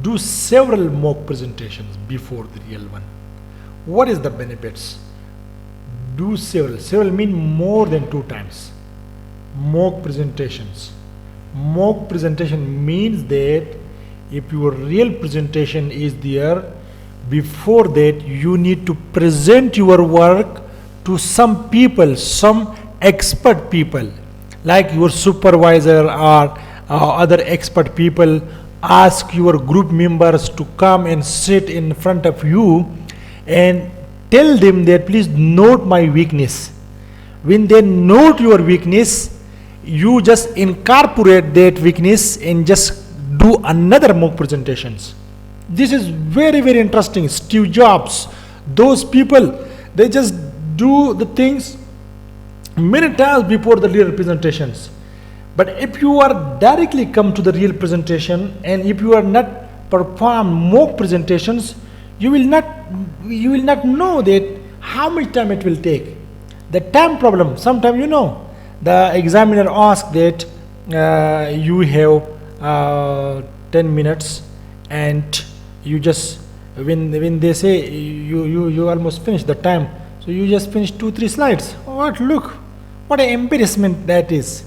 do several mock presentations before the real one. What is the benefits? Do several mean more than 2 times. Mock presentations. Mock presentation means that if your real presentation is there, before that you need to present your work to some people, some expert people, like your supervisor or other expert people. Ask your group members to come and sit in front of you and tell them that please note my weakness. When they note your weakness, you just incorporate that weakness and just do another mock presentations. This is very, very interesting. Steve Jobs, those people, they just do the things many times before the real presentations. But if you are directly come to the real presentation, and if you are not perform mock presentations, you will not know that how much time it will take. The time problem. Sometimes the examiner asks that you have 10 minutes, and you just when they say you almost finished the time, so you just finish 2-3 slides. Look, what an embarrassment that is.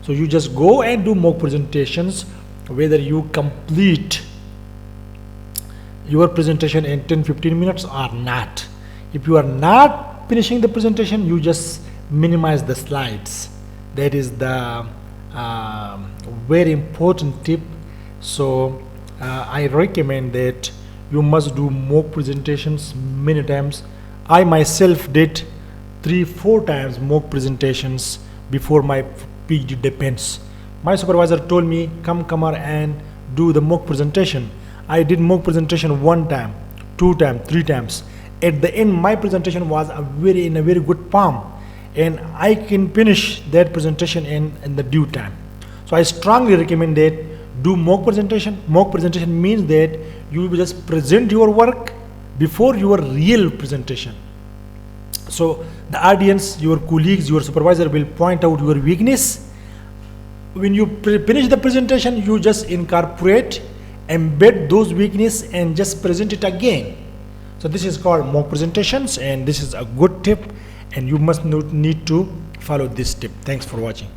So you just go and do mock presentations, whether you complete your presentation in 10-15 minutes or not. If you are not finishing the presentation, you just minimize the slides. That is the very important tip. So I recommend that you must do mock presentations many times. I myself did 3-4 times mock presentations before my PhD defense. My supervisor told me, come here and do the mock presentation. I did mock presentation 1 time, 2 times, 3 times. At the end, my presentation was in a very good form, and I can finish that presentation in the due time. So I strongly recommend that do mock presentation. Mock presentation means that you will just present your work before your real presentation. So the audience, your colleagues, your supervisor will point out your weakness. When you finish the presentation, you just incorporate, embed those weaknesses and just present it again. So this is called mock presentations, and this is a good tip, and you must need to follow this tip. Thanks for watching.